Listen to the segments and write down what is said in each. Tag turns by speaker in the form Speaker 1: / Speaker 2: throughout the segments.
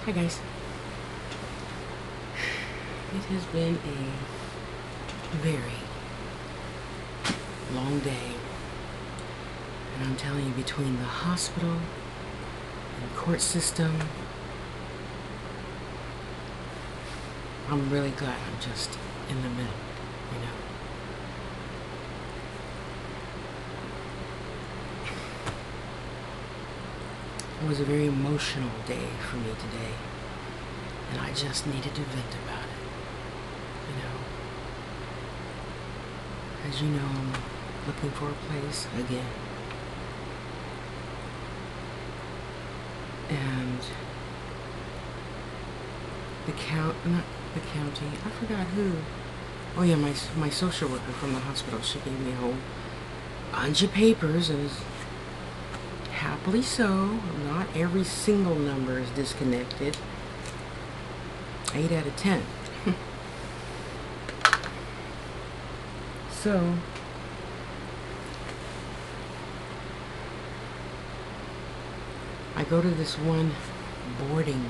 Speaker 1: Hi guys. It has been a very long day. And I'm telling you, between the hospital and court system, I'm really glad I'm just in the middle, you know. It was a very emotional day for me today, and I just needed to vent about it, you know. As you know, I'm looking for a place again. And not the county, I forgot who. Oh yeah, my social worker from the hospital, she gave me a whole bunch of papers, and happily so, not every single number is disconnected. 8 out of 10. So, I go to this one boarding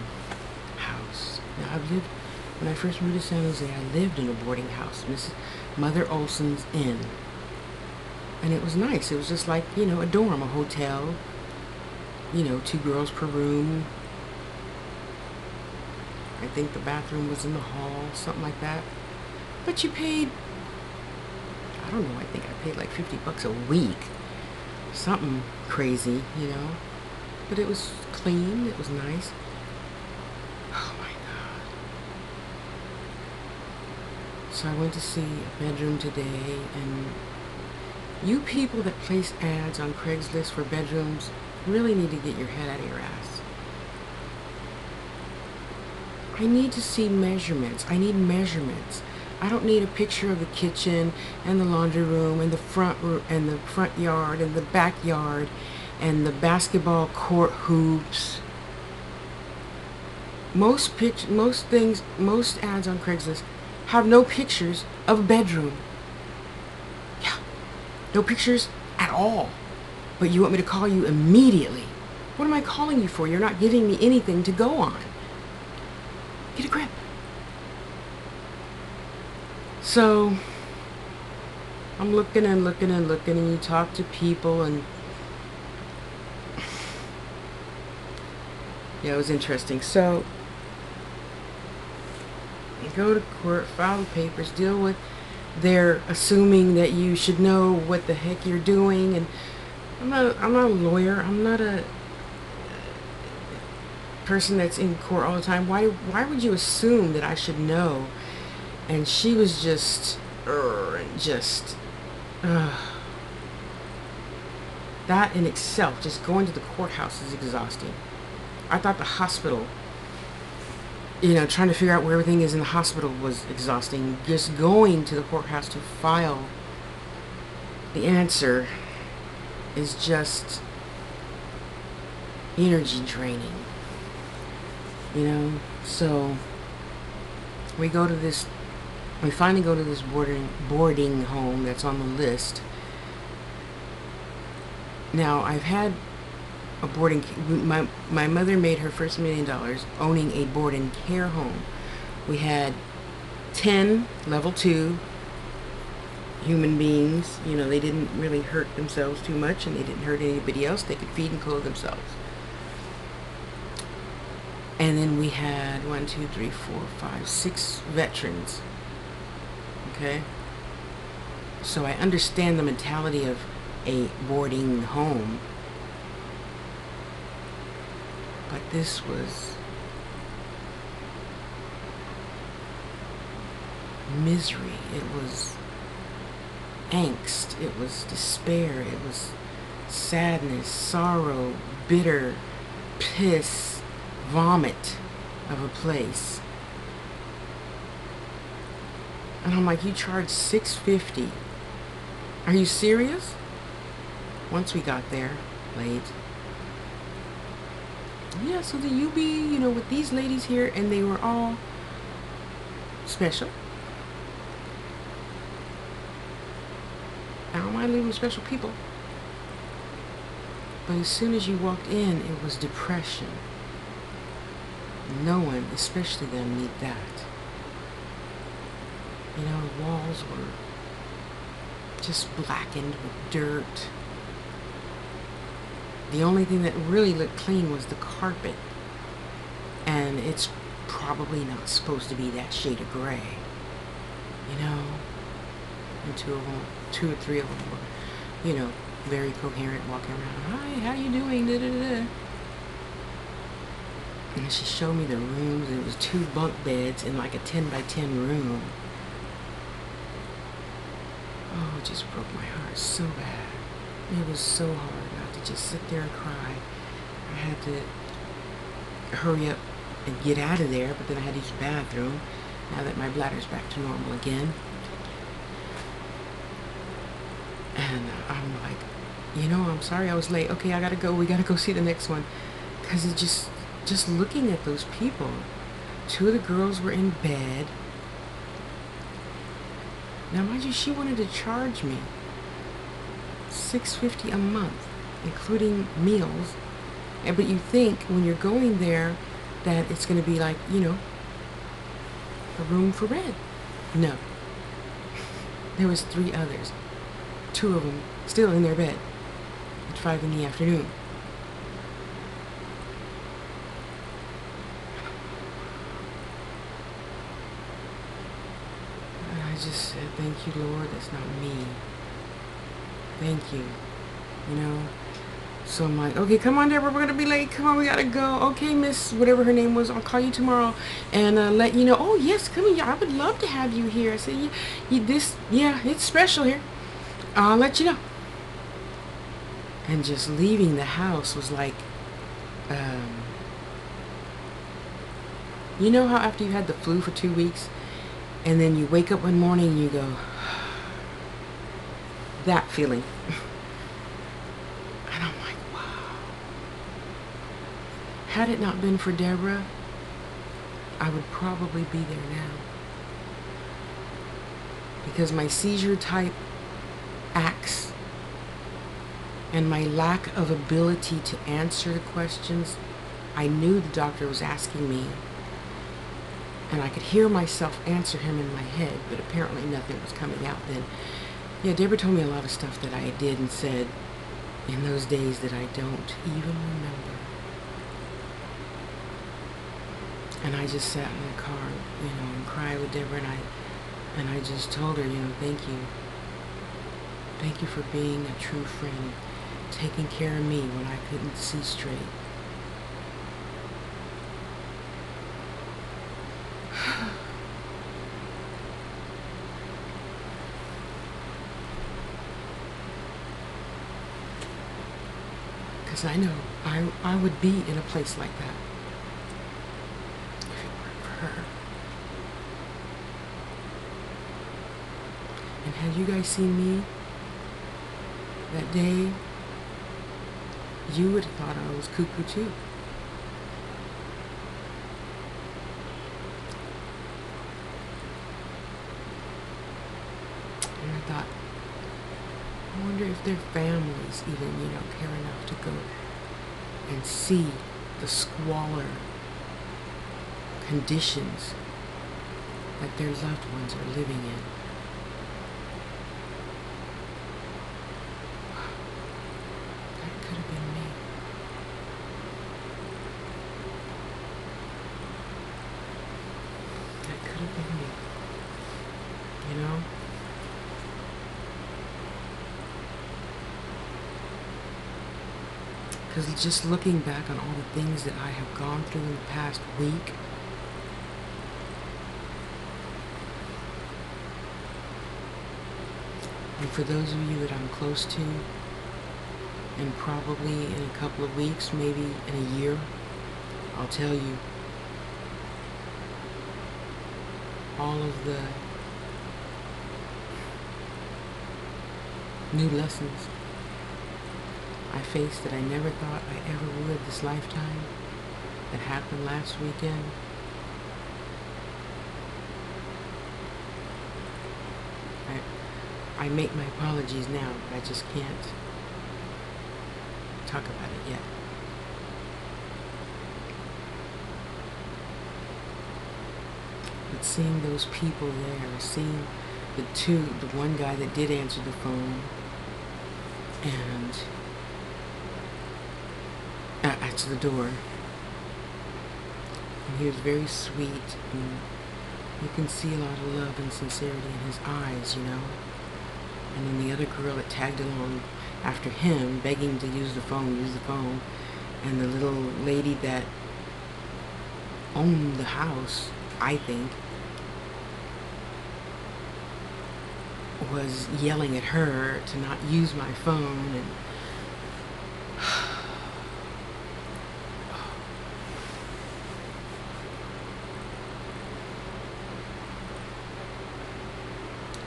Speaker 1: house. Now, when I first moved to San Jose, I lived in a boarding house, Mother Olson's Inn. And it was nice. It was just like, you know, a dorm, a hotel. You know, 2 girls per room. I think the bathroom was in the hall, something like that. But you paid, I don't know, I think I paid like $50 a week. Something crazy, you know. But it was clean, it was nice. Oh my God. So I went to see a bedroom today, and you people that place ads on Craigslist for bedrooms really need to get your head out of your ass. I need to see measurements. I need measurements. I don't need a picture of the kitchen and the laundry room and the front yard and the backyard and the basketball court hoops. Most ads on Craigslist have no pictures of a bedroom. Yeah, no pictures at all. But you want me to call you immediately. What am I calling you for? You're not giving me anything to go on. Get a grip. So, I'm looking and looking and looking, and you talk to people, and yeah, it was interesting. So, you go to court, file the papers, deal with, they're assuming that you should know what the heck you're doing, and I'm not a lawyer. I'm not a person that's in court all the time. Why would you assume that I should know? And she was just that in itself, just going to the courthouse is exhausting. I thought the hospital, you know, trying to figure out where everything is in the hospital was exhausting. Just going to the courthouse to file the answer is just energy draining, you know. So we finally go to this boarding home that's on the list. Now, I've had a my mother made her first $1 million owning a boarding care home. We had 10 level 2 human beings. You know, they didn't really hurt themselves too much, and they didn't hurt anybody else. They could feed and clothe themselves. And then we had 6 veterans. Okay? So I understand the mentality of a boarding home. But this was misery. It was angst. It was despair. It was sadness, sorrow, bitter, piss, vomit of a place. And I'm like, you charge $650? Are you serious? Once we got there, late. Yeah, so the UB, you know, with these ladies here, and they were all special. I don't mind living with special people. But as soon as you walked in, it was depression. No one, especially them, need that. You know, the walls were just blackened with dirt. The only thing that really looked clean was the carpet. And it's probably not supposed to be that shade of gray. You know? And two or three of them were, you know, very coherent, walking around. Hi, how you doing? Da, da, da, da. And she showed me the rooms. It was 2 bunk beds in like a 10 by 10 room. Oh, it just broke my heart so bad. It was so hard not to just sit there and cry. I had to hurry up and get out of there, but then I had to use the bathroom now that my bladder's back to normal again. And I'm like, you know, I'm sorry I was late. Okay, I gotta go. We gotta go see the next one. Because it just looking at those people. 2 of the girls were in bed. Now, mind you, she wanted to charge me $6.50 a month, including meals. But you think when you're going there that it's going to be like, you know, a room for rent. No. There was 3 others. 2 of them still in their bed at 5 in the afternoon. And I just said, thank you, Lord, that's not me. Thank you. You know? So I'm like, okay, come on, Deborah, we're going to be late. Come on, we got to go. Okay, Miss, whatever her name was, I'll call you tomorrow and let you know. Oh, yes, come in. I would love to have you here. I said, yeah, it's special here. I'll let you know. And just leaving the house was like, you know how after you had the flu for 2 weeks and then you wake up one morning and you go, that feeling. And I'm like, wow. Had it not been for Debra, I would probably be there now. Because my seizure type acts and my lack of ability to answer the questions I knew the doctor was asking me, and I could hear myself answer him in my head, but apparently nothing was coming out then. Yeah, Debra told me a lot of stuff that I did and said in those days that I don't even remember. And I just sat in the car, you know, and cried with Debra, and I just told her, you know, thank you. Thank you for being a true friend, taking care of me when I couldn't see straight. Because I know I would be in a place like that if it weren't for her. And had you guys seen me that day, you would have thought I was cuckoo too. And I thought, I wonder if their families even, you know, care enough to go and see the squalor conditions that their loved ones are living in. That could have been me. That could have been me. You know? Because just looking back on all the things that I have gone through in the past week, and for those of you that I'm close to, and probably in a couple of weeks, maybe in a year, I'll tell you all of the new lessons I faced that I never thought I ever would this lifetime, that happened last weekend. I make my apologies now, but I just can't talk about it yet. seeing those people there, seeing the one guy that did answer the phone, and answer the door, and he was very sweet, and you can see a lot of love and sincerity in his eyes, you know. And then the other girl that tagged along after him, begging to use the phone, and the little lady that owned the house, I think, was yelling at her to not use my phone, and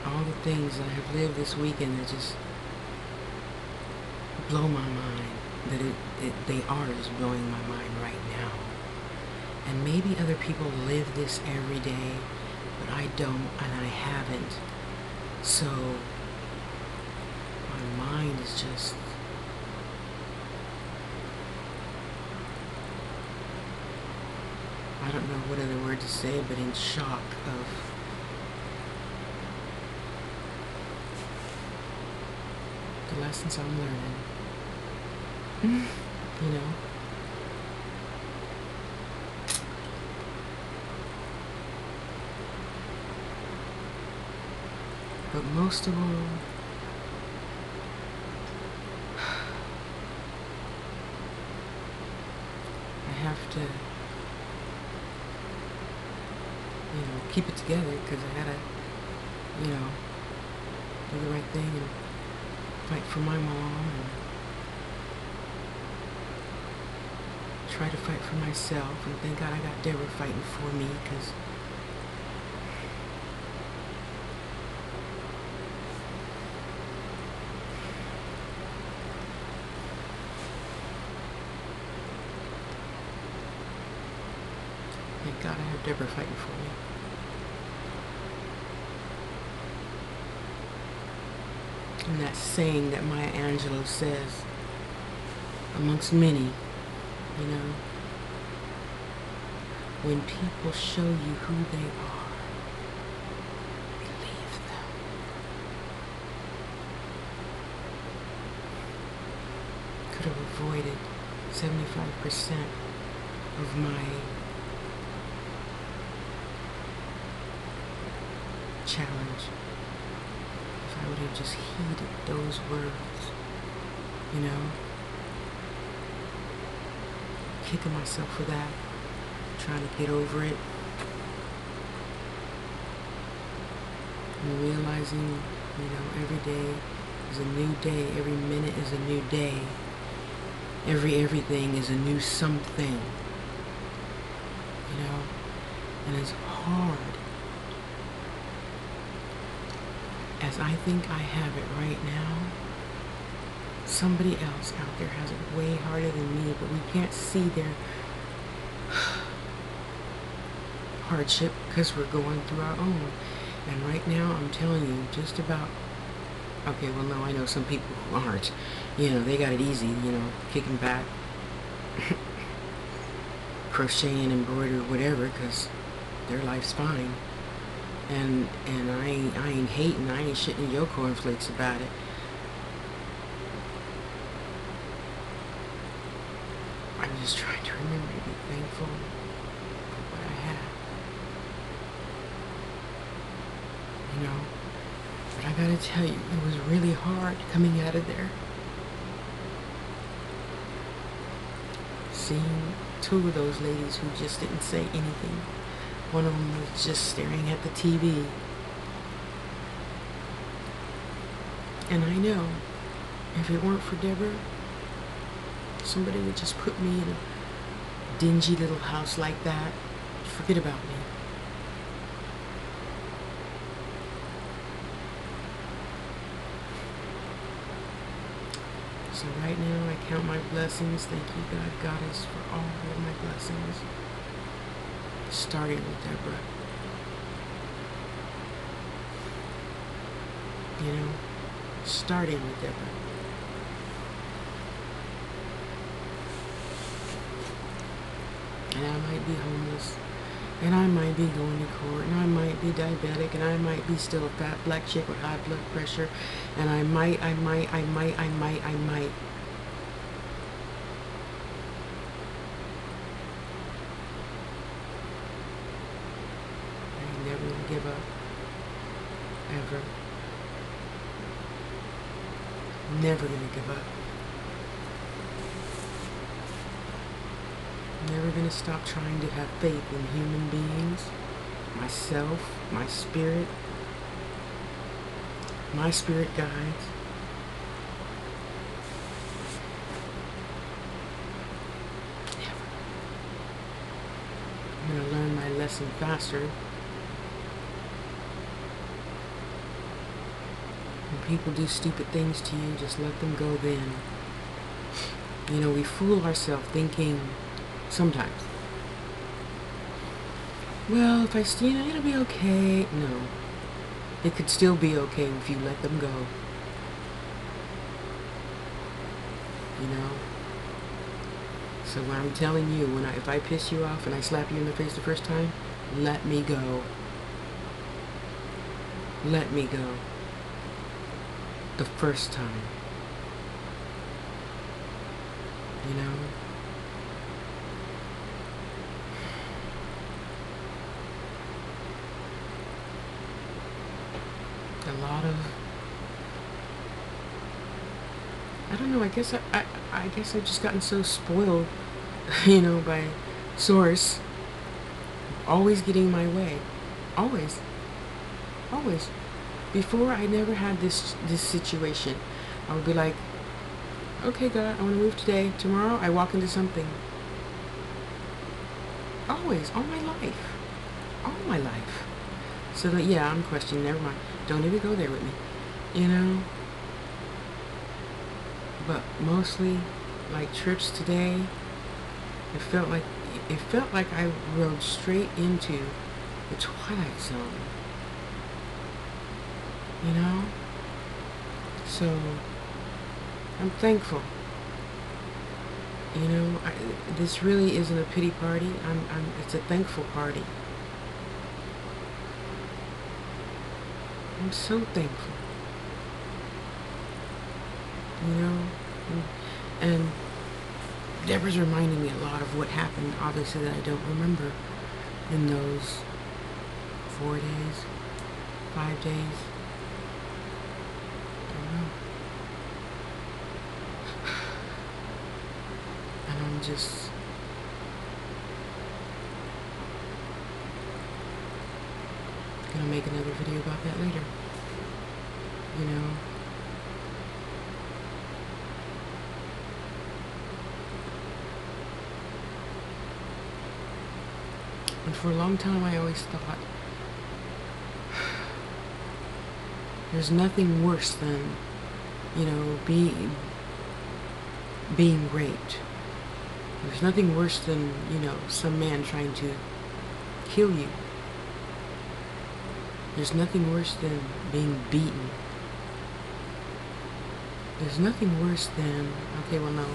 Speaker 1: all the things that I have lived this weekend that just blow my mind, that they are just blowing my mind right now. And maybe other people live this every day, but I don't, and I haven't. So my mind is just, I don't know what other word to say, but in shock of the lessons I'm learning. You know? But most of all, I have to, keep it together, because I gotta, do the right thing and fight for my mom and try to fight for myself. And thank God I got Debra fighting for me, because thank God I have Debra fighting for me. And that saying that Maya Angelou says, amongst many, when people show you who they are, believe them. Could have avoided 75% of my challenge if I would have just heeded those words, kicking myself for that, trying to get over it, and realizing, every day is a new day, every minute is a new day, everything is a new something, and as hard as I think I have it right now, somebody else out there has it way harder than me, but we can't see their hardship because we're going through our own. And right now, I'm telling you, just about, okay, well, no, I know some people who aren't, they got it easy, kicking back, crocheting, embroidery, whatever, because their life's fine. And I ain't hating, I ain't shitting your cornflakes about it. I'm just trying to remember to be thankful for what I have. But I gotta tell you, it was really hard coming out of there. Seeing two of those ladies who just didn't say anything. One of them was just staring at the TV. And I know, if it weren't for Debra, somebody would just put me in a dingy little house like that. Forget about me. So right now, I count my blessings. Thank you, God, Goddess, for all of my blessings. Starting with Debra. Starting with Debra. And I might be homeless, And I might be going to court, and I might be diabetic, and I might be still a fat black chick with high blood pressure, and I might. I ain't never gonna give up. Ever. Never gonna give up. Never gonna stop trying to have faith in human beings, myself, my spirit guides. Never. I'm gonna learn my lesson faster. When people do stupid things to you, just let them go then. You know, we fool ourselves thinking sometimes, well, if I steal, it'll be okay. No. It could still be okay if you let them go. You know? So what I'm telling you, if I piss you off and I slap you in the face the first time, let me go. Let me go. The first time. You know? A lot of, I don't know, I guess I've just gotten so spoiled, you know, by Source, always getting my way. Always. Before, I never had this situation. I would be like, okay, God, I want to move today. Tomorrow, I walk into something. Always, all my life. All my life. So that, yeah, I'm questioning, never mind. Don't even go there with me. You know? But mostly, like trips today, it felt like I rode straight into the Twilight Zone. You know? So, I'm thankful. You know, this really isn't a pity party. It's a thankful party. I'm so thankful. You know? And Debra's reminding me a lot of what happened, obviously, that I don't remember in those 4 days, 5 days. I don't know. And I'm just... gonna make another video about that later. You know? And for a long time I always thought there's nothing worse than, you know, being raped. There's nothing worse than, you know, some man trying to kill you. There's nothing worse than being beaten. There's nothing worse than, okay, well, no,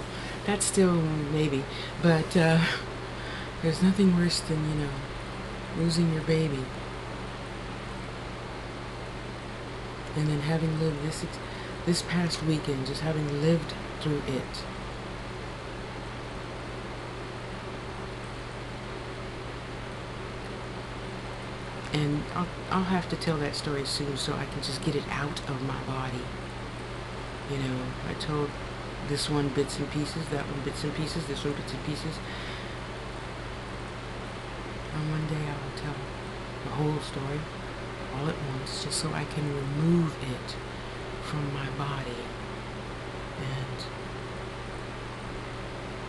Speaker 1: that's still maybe, but there's nothing worse than, you know, losing your baby. And then having lived this past weekend, just having lived through it. And I'll have to tell that story soon so I can just get it out of my body. You know, I told this one bits and pieces, that one bits and pieces, this one bits and pieces. And one day I will tell the whole story all at once, just so I can remove it from my body and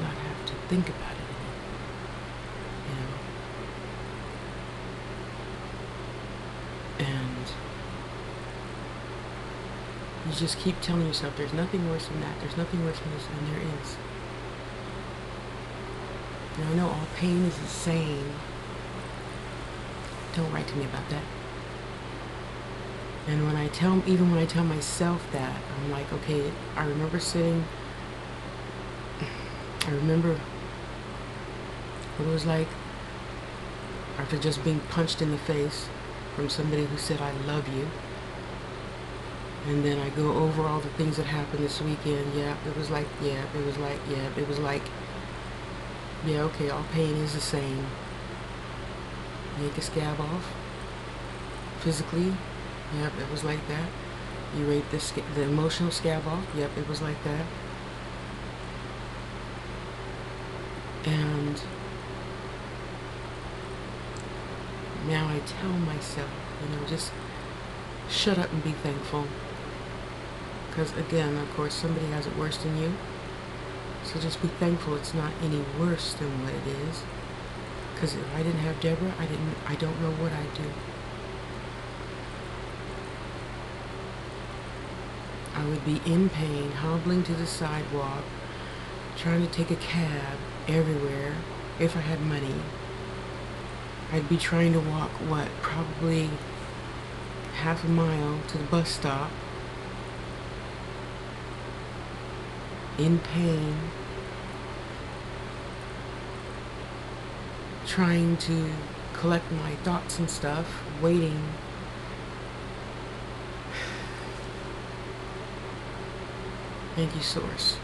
Speaker 1: not have to think about it anymore. You know? And you just keep telling yourself there's nothing worse than that, there's nothing worse than this, and there is. Now I know all pain is the same. Don't write to me about that. And even when I tell myself that, I'm like, okay, I remember what it was like after just being punched in the face from somebody who said, I love you. And then I go over all the things that happened this weekend. Yeah, it was like, yeah, it was like, yeah, it was like, yeah, okay, all pain is the same. Make a scab off. Physically, yep, it was like that. You rate the emotional scab off. Yep, it was like that. And now I tell myself, just shut up and be thankful. Because again, of course, somebody has it worse than you. So just be thankful it's not any worse than what it is. Because if I didn't have Deborah, I don't know what I'd do. I would be in pain, hobbling to the sidewalk, trying to take a cab everywhere. If I had money, I'd be trying to walk, probably half a mile to the bus stop, in pain, trying to collect my thoughts and stuff, waiting. Thank you, Source,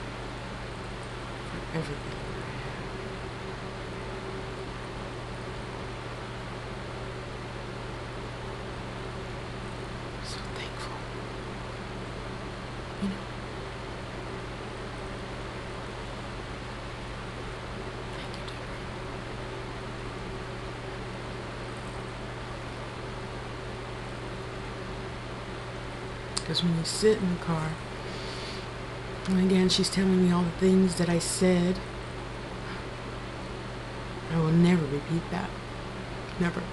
Speaker 1: for everything that I have. So thankful. Thank you, Debra. Because when you sit in the car, and again, she's telling me all the things that I said. I will never repeat that. Never.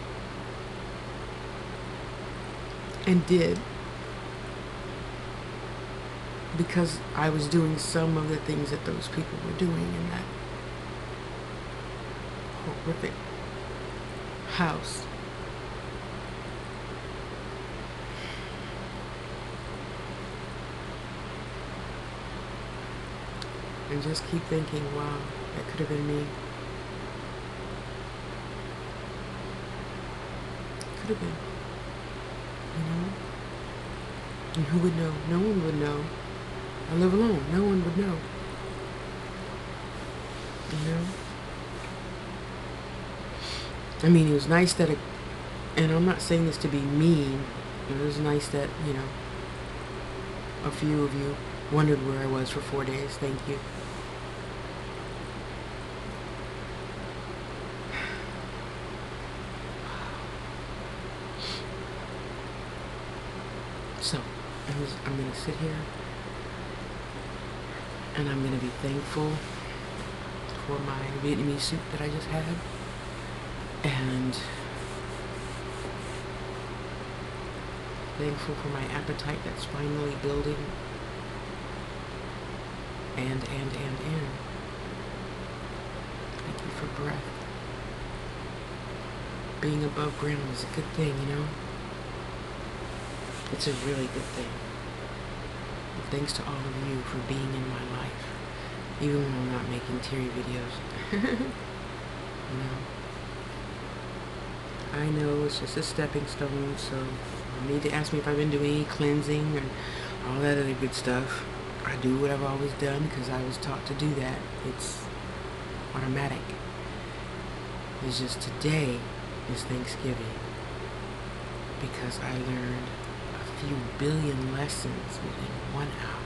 Speaker 1: And did. Because I was doing some of the things that those people were doing in that horrific house. And just keep thinking, wow, that could have been me. Could have been. And who would know? No one would know. I live alone. No one would know. I mean, it was nice that and I'm not saying this to be mean. It was nice that, a few of you wondered where I was for 4 days. Thank you. So, I'm going to sit here and I'm going to be thankful for my Vietnamese soup that I just had, and thankful for my appetite that's finally building, and thank you for breath. Being above ground is a good thing, It's a really good thing. And thanks to all of you for being in my life, even when I'm not making teary videos. I know it's just a stepping stone, so you need to ask me if I've been doing any cleansing or all that other good stuff. I do what I've always done because I was taught to do that. It's automatic. It's just today is Thanksgiving because I learned a few billion lessons within 1 hour.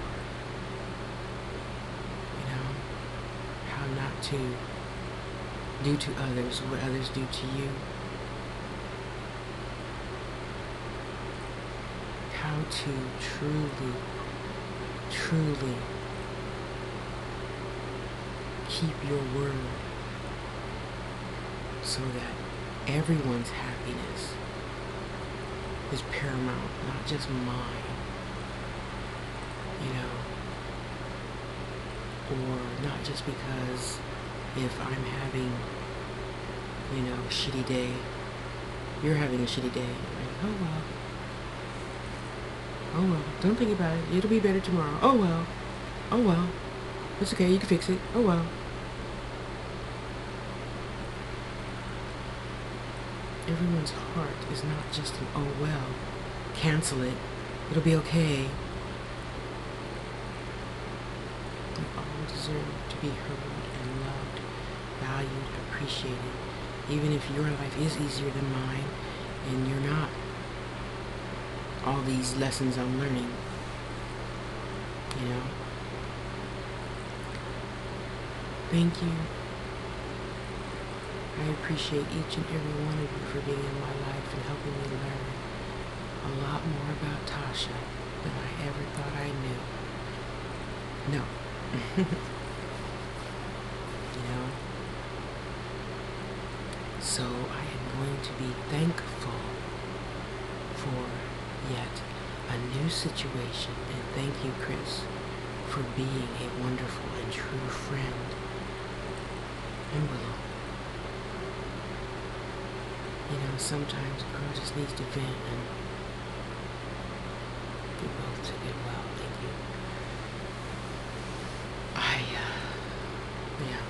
Speaker 1: How not to do to others what others do to you. How to truly keep your word so that everyone's happiness is paramount, not just mine, or not just because if I'm having, a shitty day, you're having a shitty day, like, oh well, don't think about it, it'll be better tomorrow, oh well, it's okay, you can fix it, oh well. Everyone's heart is not just an oh well, cancel it, it'll be okay. We all deserve to be heard and loved, valued, appreciated, even if your life is easier than mine and you're not. All these lessons I'm learning, you know. Thank you. I appreciate each and every one of you for being in my life and helping me learn a lot more about Tasha than I ever thought I knew. No. You know? So I am going to be thankful for yet a new situation, and thank you, Chris, for being a wonderful and true friend. And Willow. You know, sometimes a girl just needs to vent, and you both took it well. Thank you. Yeah.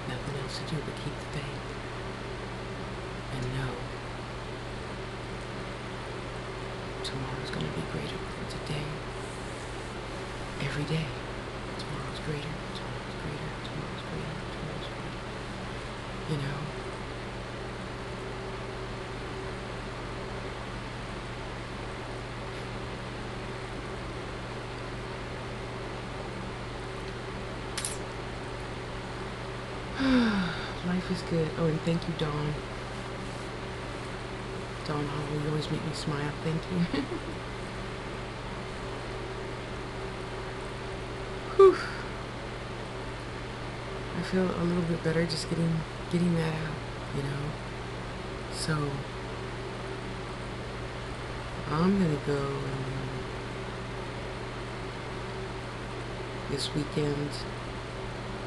Speaker 1: Nothing else to do but keep the faith and know tomorrow's going to be greater than today. Every day. Tomorrow's greater, tomorrow's greater, tomorrow's greater, tomorrow's greater. You know? Life is good. Oh, and thank you, Dawn. Dawn Hall, you always make me smile. Thank you. Whew. I feel a little bit better just getting that out, you know. So I'm gonna go this weekend,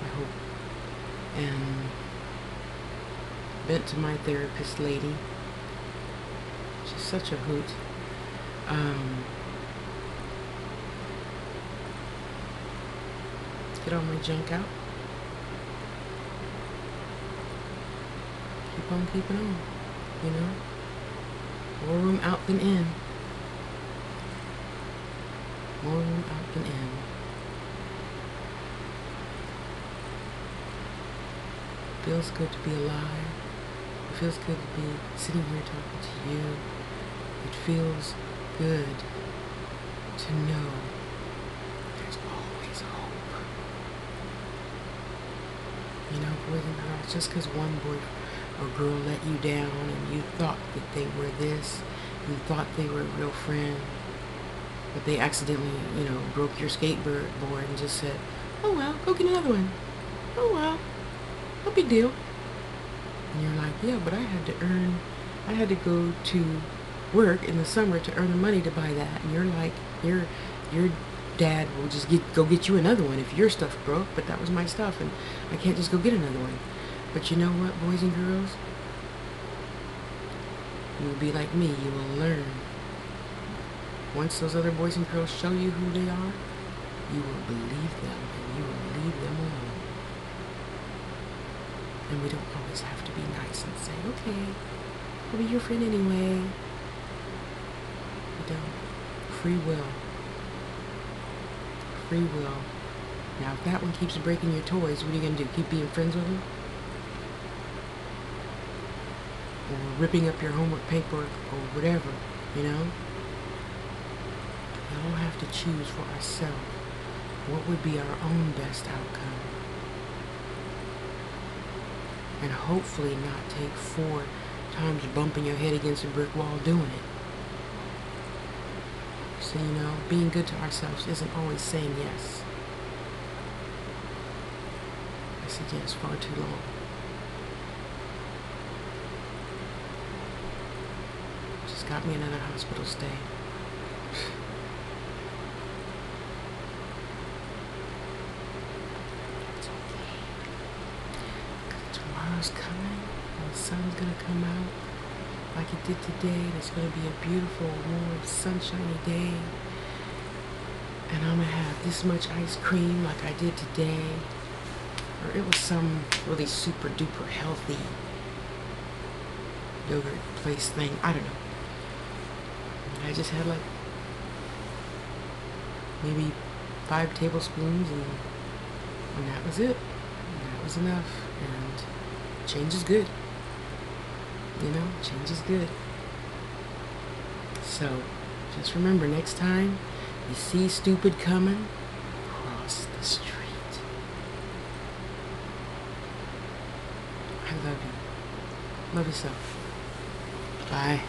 Speaker 1: I hope, and vent to my therapist lady. She's such a hoot. Get all my junk out. Keep on keeping on, you know? More room out than in. More room out than in. Feels good to be alive. It feels good to be sitting here talking to you. It feels good to know there's always hope. You know, boys and girls, just because one boy or girl let you down and you thought that they were this, you thought they were a real friend, but they accidentally, you know, broke your skateboard and just said, oh well, go get another one. Oh well, no big deal. And you're like, yeah, but I had to go to work in the summer to earn the money to buy that. And you're like, your dad will just go get you another one if your stuff broke, but that was my stuff and I can't just go get another one. But you know what, boys and girls? You will be like me, you will learn. Once those other boys and girls show you who they are, you will believe them and you will leave them alone. And we don't always have to be nice and say, okay, I'll be your friend anyway. We don't. Free will. Free will. Now, if that one keeps breaking your toys, what are you going to do? Keep being friends with him? Or ripping up your homework paperwork or whatever, you know? We all have to choose for ourselves what would be our own best outcome. And hopefully not take 4 times bumping your head against a brick wall doing it. So, you know, being good to ourselves isn't always saying yes. I said yes far too long. Just got me another hospital stay. It's okay. Tomorrow's coming, and the sun's gonna come out like it did today. It's gonna be a beautiful, warm, sunshiny day. And I'm gonna have this much ice cream like I did today. Or it was some really super duper healthy yogurt place thing. I don't know. I just had like maybe 5 tablespoons and that was it. And that was enough. And change is good. You know, change is good. So just remember, next time you see stupid coming, cross the street. I love you. Love yourself. Bye.